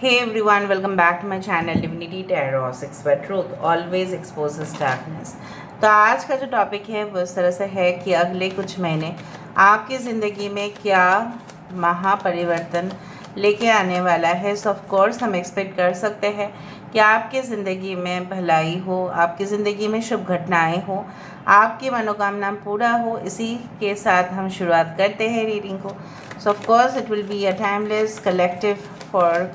Hey everyone, welcome back to my channel Divinity Tarot 6 where truth always exposes darkness। तो आज का जो topic है वो इस तरह से है कि अगले कुछ महीने आपकी ज़िंदगी में क्या महापरिवर्तन लेके आने वाला है। सो ऑफ कोर्स हम एक्सपेक्ट कर सकते हैं कि आपकी ज़िंदगी में भलाई हो, आपकी ज़िंदगी में शुभ घटनाएं हो, आपकी मनोकामना पूरा हो। इसी के साथ हम शुरुआत करते हैं रीडिंग को। सो of course it will be a timeless collective for,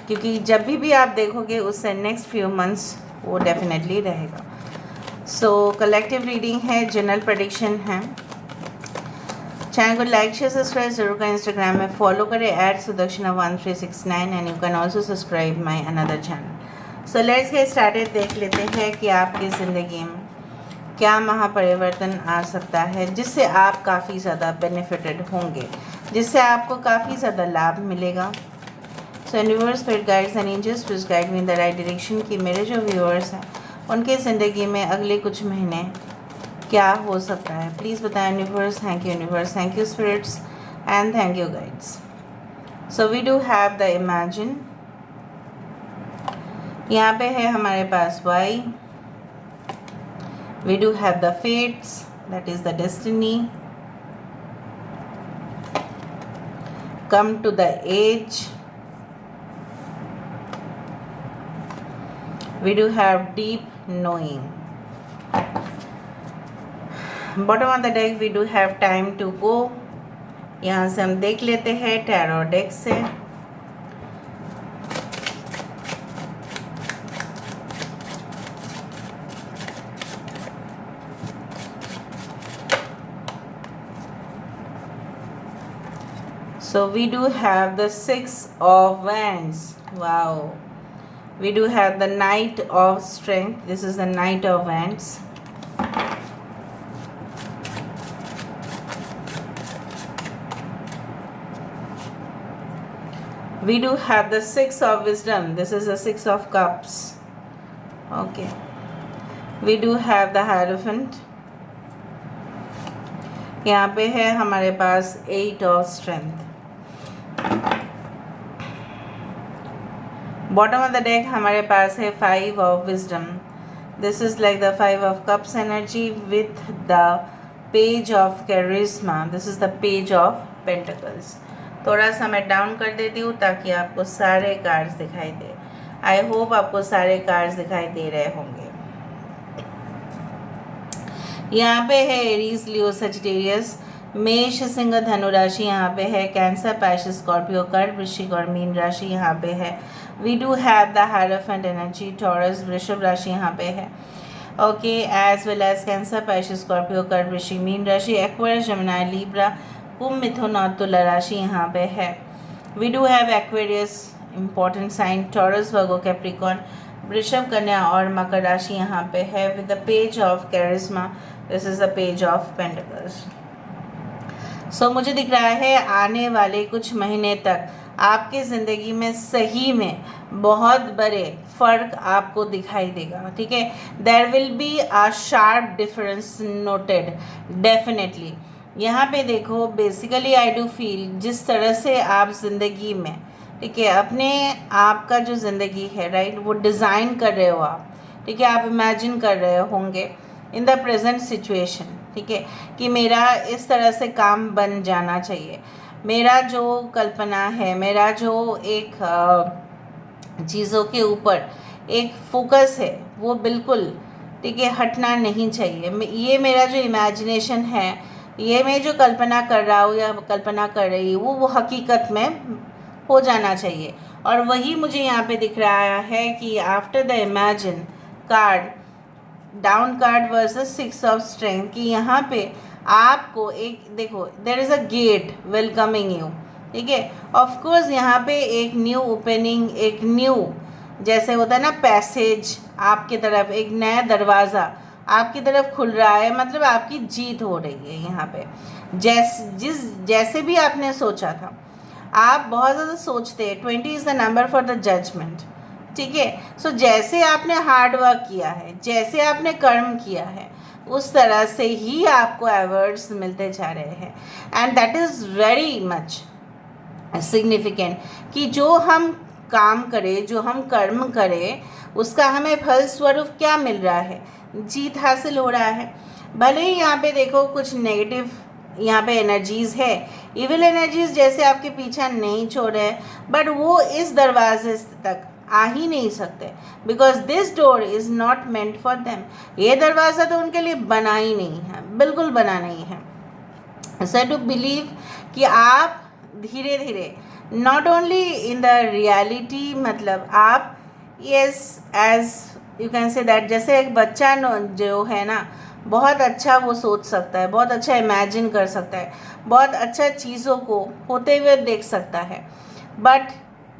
क्योंकि जब भी आप देखोगे उससे नेक्स्ट फ्यू मंथ्स वो डेफिनेटली रहेगा। सो कलेक्टिव रीडिंग है, जनरल प्रेडिक्शन है। चैनल को लाइक शेयर सब्सक्राइब जरूर करें। इंस्टाग्राम में फॉलो करें @sudakshinah1369 and you can also subscribe my another channel. So let's get started. देख लेते हैं कि आपकी ज़िंदगी में क्या महापरिवर्तन आ सकता है जिससे आप काफ़ी ज़्यादा बेनिफिटेड होंगे, जिससे आपको काफ़ी ज़्यादा लाभ मिलेगा। So universe, spirit guides and angels please guide me in the right direction कि मेरे जो व्यूअर्स हैं उनके ज़िंदगी में अगले कुछ महीने क्या हो सकता है। प्लीज़ बताएं universe. Thank you universe, thank you spirits and thank you guides. So we do have the imagine, यहाँ पे है हमारे पास वाई। We do have the fates, that is the destiny. Come to the age, we do have deep knowing. Bottom of the deck we do have time to go। यहाँ से हम देख लेते हैं टैरो डेक से। So we do have the 6 of Wands. Wow. We do have the Knight of Strength. This is the Knight of Wands. We do have the 6 of Wisdom. This is the 6 of Cups. Okay. We do have the Hierophant. यहाँ पे है हमारे पास 8 of Strength. Bottom of the deck हमारे पास है 5 of wisdom. This is like the 5 of cups energy with the page of charisma. This is the page of pentacles. थोड़ा सा मैं down कर देती हूँ ताकि आपको सारे कार्ड्स दिखाई दे। आई होप आपको सारे कार्ड्स दिखाई दे रहे होंगे। यहाँ पे है एरीज, लियो, सजिटेरियस, मेष, सिंह, धनु राशि यहाँ पे है, कैंसर, पैश, स्कॉर्पियो, कर्क, वृश्चिक और मीन राशि यहाँ पे है। We do have the hierophant energy, Taurus, वृषभ राशि यहाँ पे है। Okay, as well as Cancer, Pisces, Scorpio, कर्क, वृश्चिक, मीन राशि, एक्वेरियस, जेमिनी, लिब्रा, कुंभ, मिथुन और तुला राशि यहाँ पे है। We do have Aquarius important sign, Taurus, Virgo, Capricorn, वृषभ, कन्या और मकर राशि यहाँ पे है with the page of charisma. This is the page of pentacles. So मुझे दिख रहा है आने वाले कुछ महीने तक आपकी ज़िंदगी में सही में बहुत बड़े फ़र्क आपको दिखाई देगा। ठीक है, there will be a sharp difference noted definitely. यहाँ पे देखो, बेसिकली आई डू फील जिस तरह से आप ज़िंदगी में, ठीक है, अपने आप का जो ज़िंदगी है, राइट, वो डिज़ाइन कर रहे हो आप। ठीक है, आप इमेजिन कर रहे होंगे इन द प्रेजेंट सिचुएशन, ठीक है, कि मेरा इस तरह से काम बन जाना चाहिए। मेरा जो कल्पना है, मेरा जो एक चीज़ों के ऊपर एक फोकस है, वो बिल्कुल, ठीक है, हटना नहीं चाहिए। ये मेरा जो इमेजिनेशन है, ये मैं जो कल्पना कर रहा हूँ या कल्पना कर रही हूँ, वो हकीकत में हो जाना चाहिए। और वही मुझे यहाँ पे दिख रहा है कि after the imagine card, down card versus 6 of strength, कि यहाँ पे आपको एक, देखो, there is a gate welcoming you. ठीक है, ऑफ कोर्स यहाँ पे एक न्यू ओपनिंग, एक न्यू, जैसे होता है ना, पैसेज आपकी तरफ, एक नया दरवाज़ा आपकी तरफ खुल रहा है। मतलब आपकी जीत हो रही है यहाँ पे। जैसे भी आपने सोचा था, आप बहुत ज़्यादा सोचते हैं। 20 is the number for the judgement. ठीक है, सो जैसे आपने हार्ड वर्क किया है, जैसे आपने कर्म किया है, उस तरह से ही आपको अवार्ड्स मिलते जा रहे हैं। And that is very much significant कि जो हम काम करें, जो हम कर्म करें, उसका हमें फल स्वरूप क्या मिल रहा है? जीत हासिल हो रहा है। भले ही यहाँ पे देखो कुछ नेगेटिव यहाँ पे एनर्जीज है, इविल एनर्जीज जैसे आपके पीछा नहीं छोड़ रहे, बट वो इस दरवाजे तक आ ही नहीं सकते, because this door is not meant for them. ये दरवाज़ा तो उनके लिए बना ही नहीं है, बिल्कुल बना नहीं है। सो टू बिलीव कि आप धीरे धीरे not only in the reality, मतलब आप yes as you can say that, जैसे एक बच्चा जो है ना, बहुत अच्छा वो सोच सकता है, बहुत अच्छा इमेजिन कर सकता है, बहुत अच्छा चीज़ों को होते हुए देख सकता है, but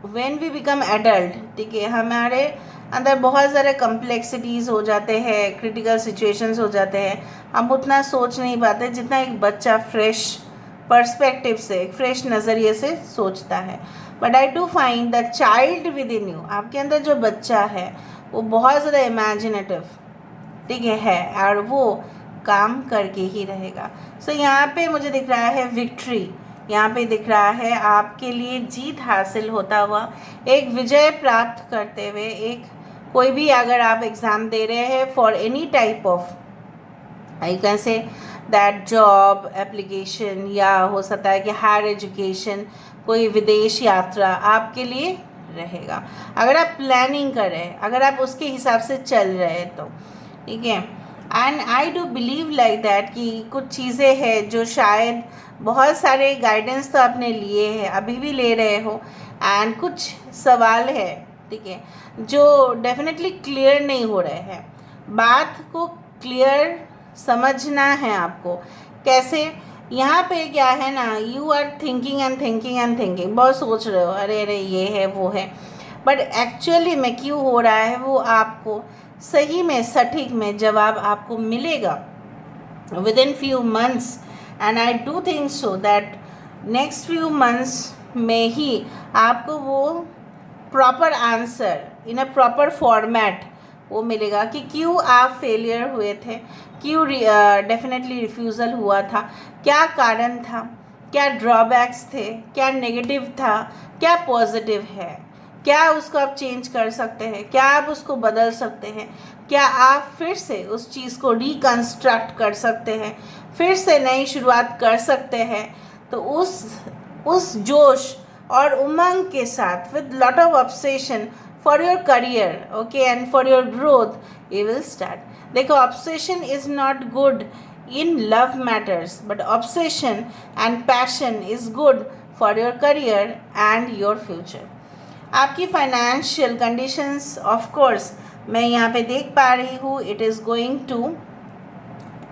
when we become adult, ठीक है, हमारे अंदर बहुत सारे कम्प्लेक्सिटीज़ हो जाते हैं, क्रिटिकल सिचुएशंस हो जाते हैं, हम उतना सोच नहीं पाते जितना एक बच्चा फ्रेश पर्सपेक्टिव से, एक फ्रेश नज़रिए से सोचता है। But I do find the child with in you, आपके अंदर जो बच्चा है वो बहुत ज़्यादा इमेजिनेटिव, ठीक है, और वो काम करके ही रहेगा। सो यहाँ पे मुझे दिख रहा है विक्ट्री, यहाँ पे दिख रहा है आपके लिए जीत हासिल होता हुआ, एक विजय प्राप्त करते हुए। एक कोई भी अगर आप एग्ज़ाम दे रहे हैं for any type of, I can say that job application, या हो सकता है कि हायर एजुकेशन, कोई विदेश यात्रा आपके लिए रहेगा, अगर आप प्लानिंग कर रहे हैं, अगर आप उसके हिसाब से चल रहे हैं तो, ठीक है। And I do believe like that कि कुछ चीज़ें हैं जो शायद बहुत सारे गाइडेंस तो आपने लिए हैं, अभी भी ले रहे हो, एंड कुछ सवाल है, ठीक है, जो डेफिनेटली क्लियर नहीं हो रहे हैं। बात को क्लियर समझना है आपको। कैसे? यहाँ पे क्या है ना, you are thinking and thinking and thinking, बहुत सोच रहे हो, अरे अरे ये है वो है, बट एक्चुअली में क्यों हो रहा है वो आपको सही में सटीक में जवाब आपको मिलेगा with in few months. And I do think so that next few months में ही आपको वो proper answer in a proper format वो मिलेगा कि क्यों आप फेलियर हुए थे, क्यों डेफिनेटली रिफ्यूज़ल हुआ था, क्या कारण था, क्या ड्रॉबैक्स थे, क्या नेगेटिव था, क्या पॉजिटिव है, क्या उसको आप चेंज कर सकते हैं, क्या आप उसको बदल सकते हैं, क्या आप फिर से उस चीज़ को रिकंस्ट्रक्ट कर सकते हैं, फिर से नई शुरुआत कर सकते हैं। तो उस जोश और उमंग के साथ with lot of obsession for your career, okay, and for your growth you will start. देखो, obsession is not good in love matters, but obsession and passion is good for your career and your future. आपकी financial conditions of course मैं यहाँ पे देख पा रही हूँ, it is going to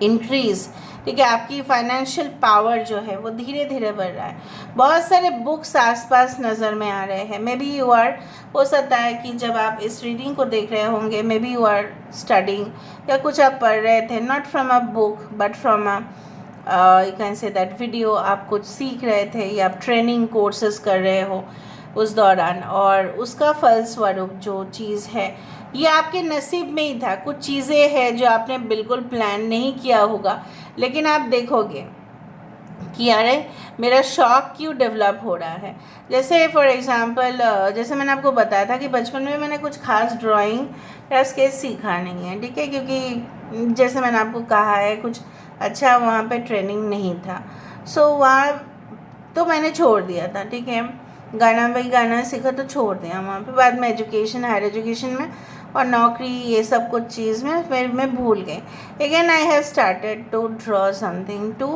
increase, ठीक है। आपकी फाइनेंशियल पावर जो है वो धीरे धीरे बढ़ रहा है। बहुत सारे बुक्स आसपास नज़र में आ रहे हैं। मे बी यू आर, हो सकता है कि जब आप इस रीडिंग को देख रहे होंगे, may be you are studying, या कुछ आप पढ़ रहे थे, not from a book but from a you can say that video, आप कुछ सीख रहे थे या आप ट्रेनिंग कोर्सेज कर रहे हो उस दौरान, और उसका फलस्वरूप जो चीज़ है ये आपके नसीब में ही था। कुछ चीज़ें हैं जो आपने बिल्कुल प्लान नहीं किया होगा, लेकिन आप देखोगे कि अरे मेरा शौक़ क्यों डेवलप हो रहा है। जैसे फॉर एग्ज़ाम्पल, जैसे मैंने आपको बताया था कि बचपन में मैंने कुछ खास ड्राइंग या स्केच सीखा नहीं है, ठीक है, क्योंकि जैसे मैंने आपको कहा है कुछ अच्छा वहाँ पे ट्रेनिंग नहीं था। सो वहाँ तो मैंने छोड़ दिया था, ठीक है, गाना सीखा तो छोड़ दिया वहाँ पे। बाद में एजुकेशन, हायर एजुकेशन में और नौकरी, ये सब कुछ चीज़ में फिर मैं भूल गई। Again I have started to draw something, to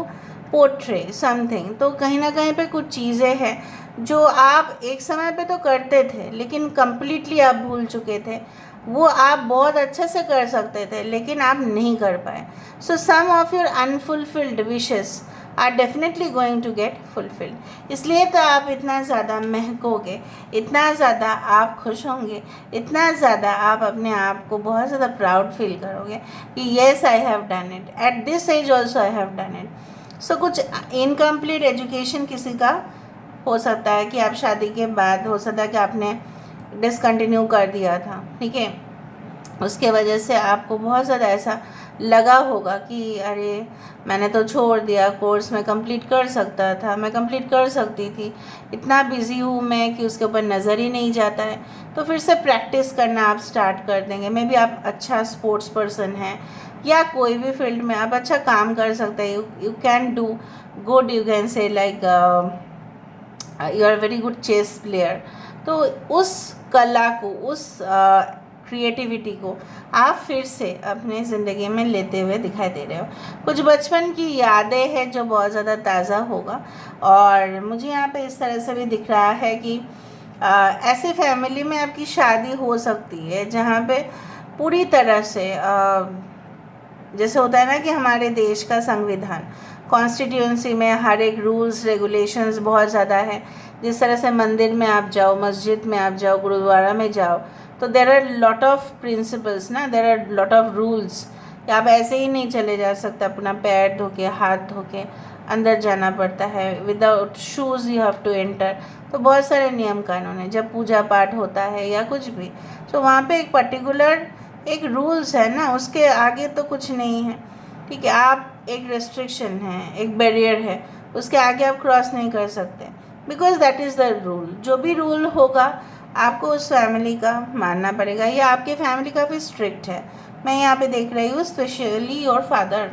portray something. तो कहीं ना कहीं पे कुछ चीज़ें हैं जो आप एक समय पे तो करते थे लेकिन कम्प्लीटली आप भूल चुके थे, वो आप बहुत अच्छे से कर सकते थे लेकिन आप नहीं कर पाए। So some of your unfulfilled wishes are definitely going to get fulfilled. इसलिए तो आप इतना ज़्यादा महकोगे, इतना ज़्यादा आप खुश होंगे, इतना ज़्यादा आप अपने आप को बहुत ज़्यादा प्राउड फील करोगे कि yes I have done it, at this age also I have done it. So कुछ इनकम्प्लीट एजुकेशन किसी का हो सकता है कि आप शादी के बाद, हो सकता है कि आपने डिसकंटिन्यू कर दिया था, ठीक है, उसके वजह से आपको बहुत ज़्यादा ऐसा लगा होगा कि अरे मैंने तो छोड़ दिया, कोर्स में कंप्लीट कर सकता था, मैं कंप्लीट कर सकती थी, इतना बिज़ी हूँ मैं कि उसके ऊपर नज़र ही नहीं जाता है। तो फिर से प्रैक्टिस करना आप स्टार्ट कर देंगे। मे बी आप अच्छा स्पोर्ट्स पर्सन हैं या कोई भी फील्ड में आप अच्छा काम कर सकते हैं, you can do good, you can say like you are very good chess player. तो उस कला को, उस क्रिएटिविटी को आप फिर से अपने ज़िंदगी में लेते हुए दिखाई दे रहे हो। कुछ बचपन की यादें हैं जो बहुत ज़्यादा ताज़ा होगा। और मुझे यहाँ पे इस तरह से भी दिख रहा है कि ऐसे फैमिली में आपकी शादी हो सकती है जहाँ पे पूरी तरह से जैसे होता है ना कि हमारे देश का संविधान, कॉन्स्टिट्यूंसी में हर एक रूल्स रेगुलेशंस बहुत ज़्यादा है। जिस तरह से मंदिर में आप जाओ, मस्जिद में आप जाओ, गुरुद्वारा में जाओ, तो there are lot of principles ना, there are lot of rules. आप ऐसे ही नहीं चले जा सकते, अपना पैर धो के, हाथ धो के अंदर जाना पड़ता है, without shoes you have to enter. तो बहुत सारे नियम कानून हैं। जब पूजा पाठ होता है या कुछ भी, तो वहाँ पे एक पर्टिकुलर एक रूल्स है ना, उसके आगे तो कुछ नहीं है। ठीक है, आप एक रेस्ट्रिक्शन है, एक बैरियर है, उसके आगे आप क्रॉस नहीं कर सकते, because that is the rule. जो भी रूल होगा आपको उस फैमिली का मानना पड़ेगा। या आपकी फैमिली काफ़ी स्ट्रिक्ट है, मैं यहाँ पे देख रही हूँ, स्पेशली योर फादर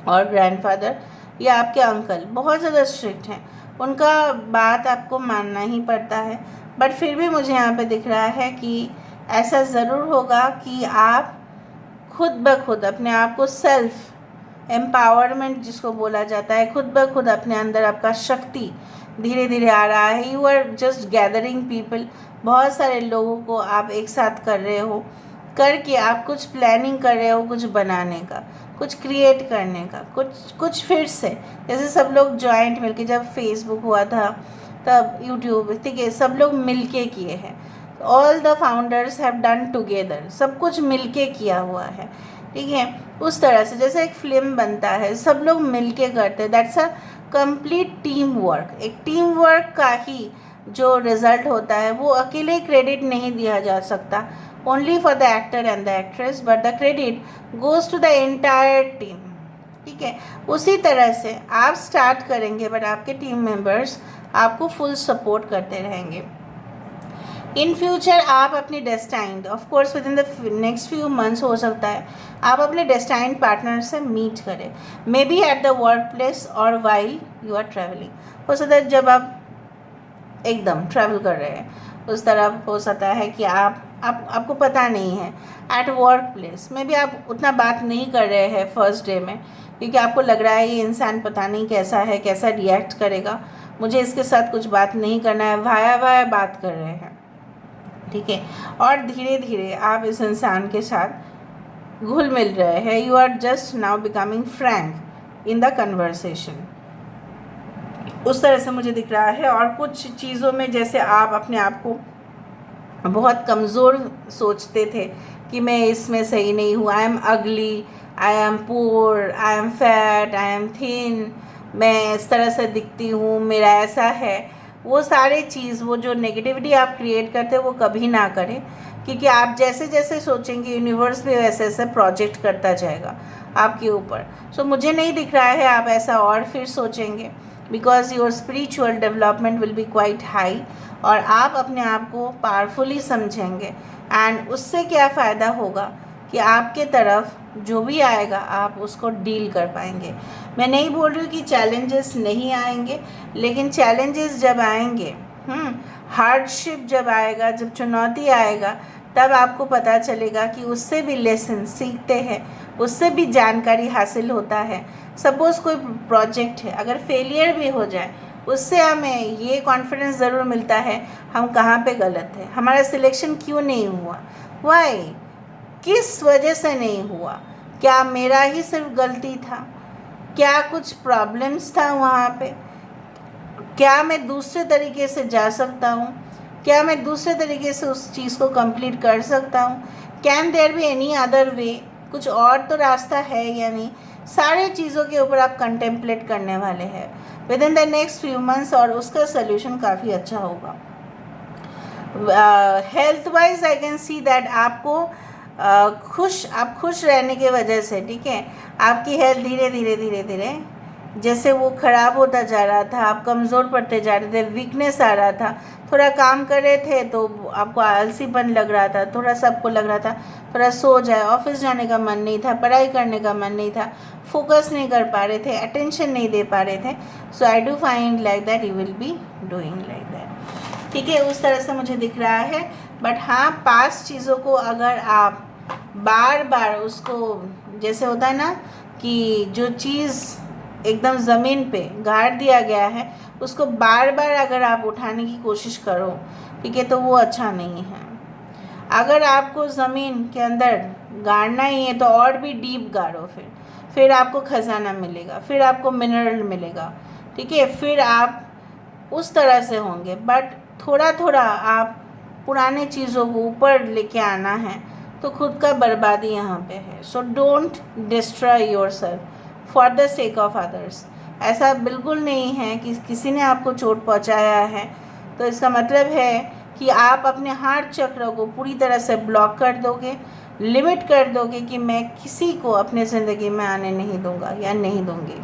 और ग्रैंडफादर या आपके अंकल बहुत ज़्यादा स्ट्रिक्ट हैं, उनका बात आपको मानना ही पड़ता है। बट फिर भी मुझे यहाँ पे दिख रहा है कि ऐसा ज़रूर होगा कि आप खुद ब खुद अपने आप को, सेल्फ एम्पावरमेंट जिसको बोला जाता है, खुद ब खुद अपने अंदर आपका शक्ति धीरे धीरे आ रहा है। You are just gathering people, बहुत सारे लोगों को आप एक साथ कर रहे हो, करके आप कुछ प्लानिंग कर रहे हो, कुछ बनाने का, कुछ क्रिएट करने का, कुछ फिर से जैसे सब लोग जॉइंट मिलके, जब फेसबुक हुआ था तब यूट्यूब, ठीक है, सब लोग मिलके किए हैं। All the founders have done together, सब कुछ मिलके किया हुआ है। ठीक है, उस तरह से जैसे एक फिल्म बनता है, सब लोग मिलके करते हैं, that's a complete team work. एक टीम वर्क का ही जो रिज़ल्ट होता है वो अकेले क्रेडिट नहीं दिया जा सकता only for the actor and the actress, but the credit goes to the entire team. ठीक है, उसी तरह से आप स्टार्ट करेंगे, बट आपके टीम मेंबर्स आपको फुल सपोर्ट करते रहेंगे। इन फ्यूचर आप अपनी destined, of course with in the next few months हो सकता है आप अपने डेस्टाइंड पार्टनर से मीट करें, may be at the work place और वाइल यू आर ट्रैवलिंग। हो सकता है जब आप एकदम ट्रैवल कर रहे हैं उस तरह, हो सकता है कि आपको पता नहीं है, एट वर्क प्लेस में भी आप उतना बात नहीं कर रहे हैं फर्स्ट डे में, क्योंकि आपको लग रहा है ये इंसान पता नहीं कैसा है, कैसा रिएक्ट करेगा, मुझे इसके साथ कुछ बात नहीं करना है, वाया वाया बात कर रहे हैं। ठीक है, और धीरे धीरे आप इस इंसान के साथ घुल मिल रहे हैं, you are just now becoming frank in the conversation. उस तरह से मुझे दिख रहा है। और कुछ चीज़ों में जैसे आप अपने आप को बहुत कमज़ोर सोचते थे कि मैं इसमें सही नहीं हूँ, आई एम अगली, I am poor, I am fat, I am thin, मैं इस तरह से दिखती हूँ, मेरा ऐसा है, वो सारे चीज़, वो जो नेगेटिविटी आप क्रिएट करते हो वो कभी ना करें, क्योंकि आप जैसे जैसे सोचेंगे यूनिवर्स भी वैसे वैसे प्रोजेक्ट करता जाएगा आपके ऊपर। सो मुझे नहीं दिख रहा है आप ऐसा और फिर सोचेंगे, because your spiritual development will be quite high, और आप अपने आप को पावरफुली समझेंगे। एंड उससे क्या फ़ायदा होगा कि आपके तरफ जो भी आएगा आप उसको डील कर पाएंगे। मैं नहीं बोल रही हूँ कि चैलेंजेस नहीं आएंगे, लेकिन चैलेंजेस जब आएंगे, हार्डशिप जब आएगा, जब चुनौती आएगा, तब आपको पता चलेगा कि उससे भी लेसन सीखते हैं, उससे भी जानकारी हासिल होता है। सपोज़ कोई प्रोजेक्ट है, अगर फेलियर भी हो जाए, उससे हमें ये कॉन्फिडेंस ज़रूर मिलता है हम कहाँ पे गलत है, हमारा सिलेक्शन क्यों नहीं हुआ, वाई, किस वजह से नहीं हुआ, क्या मेरा ही सिर्फ गलती था, क्या कुछ प्रॉब्लम्स था वहाँ पे, क्या मैं दूसरे तरीके से जा सकता हूँ, क्या मैं दूसरे तरीके से उस चीज़ को कंप्लीट कर सकता हूँ, can there be any other way, कुछ और तो रास्ता है या नहीं। सारे चीज़ों के ऊपर आप कंटेम्पलेट करने वाले हैं with in the next few months, और उसका सल्यूशन काफ़ी अच्छा होगा। Health wise I can see that आपको आप खुश रहने की वजह से, ठीक है, आपकी हेल्थ धीरे धीरे धीरे धीरे जैसे वो ख़राब होता जा रहा था, आप कमज़ोर पड़ते जा रहे थे, वीकनेस आ रहा था, थोड़ा काम कर रहे थे तो आपको आलसीपन लग रहा था, थोड़ा सबको लग रहा था थोड़ा सो जाए, ऑफिस जाने का मन नहीं था, पढ़ाई करने का मन नहीं था, फोकस नहीं कर पा रहे थे, अटेंशन नहीं दे पा रहे थे. So I do find like that you will be doing like that. ठीक है, उस तरह से मुझे दिख रहा है. बट हाँ, पास्ट चीज़ों को अगर आप बार बार उसको, जैसे होता है ना कि जो चीज़ एकदम ज़मीन पे गाड़ दिया गया है उसको बार बार अगर आप उठाने की कोशिश करो, ठीक है, तो वो अच्छा नहीं है. अगर आपको ज़मीन के अंदर गाड़ना ही है तो और भी डीप गाड़ो, फिर आपको ख़जाना मिलेगा, फिर आपको मिनरल मिलेगा, ठीक है, फिर आप उस तरह से होंगे. बट थोड़ा थोड़ा आप पुराने चीज़ों को ऊपर लेके आना है तो खुद का बर्बादी यहाँ पे है. So don't destroy yourself for the sake of others. ऐसा बिल्कुल नहीं है कि किसी ने आपको चोट पहुँचाया है तो इसका मतलब है कि आप अपने हार्ट चक्र को पूरी तरह से ब्लॉक कर दोगे, लिमिट कर दोगे कि मैं किसी को अपने ज़िंदगी में आने नहीं दूंगा या नहीं दूंगी,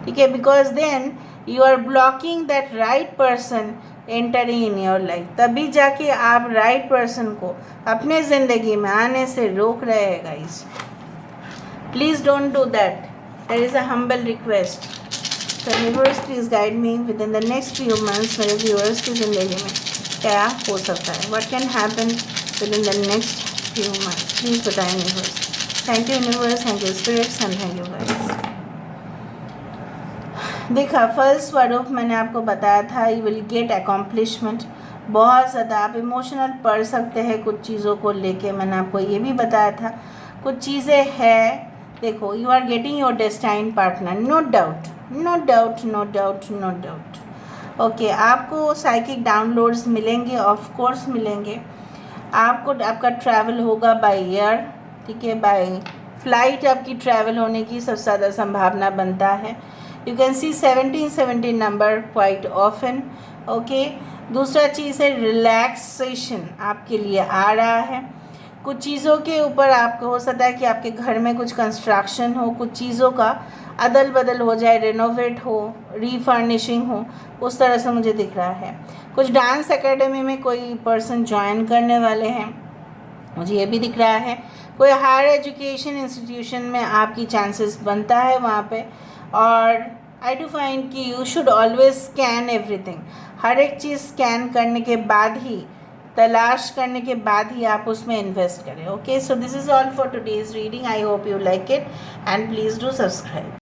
ठीक है, because then you are blocking that right person entering in your life. तभी जाके आप राइट पर्सन को अपने ज़िंदगी में आने से रोक रहे हैं. Guys, please don't do that. There is a humble request. So universe please guide me within the next few months. मेरे व्यूअर्स की ज़िंदगी में क्या हो सकता है, what can happen within the next few months. Please बताएं universe. Thank you universe, thank you spirits and thank you guys. देखा, फल स्वरूप मैंने आपको बताया था, यू विल गेट अकॉम्प्लिशमेंट. बहुत ज़्यादा आप इमोशनल पढ़ सकते हैं कुछ चीज़ों को लेके. मैंने आपको ये भी बताया था कुछ चीज़ें हैं. देखो, you are getting your destined partner, no doubt, no doubt, no doubt, no doubt. Okay, आपको साइकिक डाउनलोड्स मिलेंगे, ऑफ कोर्स मिलेंगे. आपको आपका ट्रैवल होगा बाय एयर, ठीक है, बाय फ्लाइट आपकी ट्रैवल होने की सबसे ज़्यादा संभावना बनता है. You can see 17 number quite often. Okay, दूसरा चीज़ है रिलैक्सेशन आपके लिए आ रहा है. कुछ चीज़ों के ऊपर आपको हो सकता है कि आपके घर में कुछ कंस्ट्रक्शन हो, कुछ चीज़ों का अदल बदल हो जाए, रेनोवेट हो, रीफर्निशिंग हो, उस तरह से मुझे दिख रहा है. कुछ डांस एकेडमी में कोई पर्सन ज्वाइन करने वाले हैं, मुझे ये भी दिख रहा है. कोई हायर एजुकेशन इंस्टीट्यूशन में आपकी चांसेस बनता है वहाँ पे. और आई डू फाइंड कि you should always scan everything. हर एक चीज़ स्कैन करने के बाद ही, तलाश करने के बाद ही आप उसमें इन्वेस्ट करें. Okay, so this is all for today's reading. I hope you like it and please do subscribe.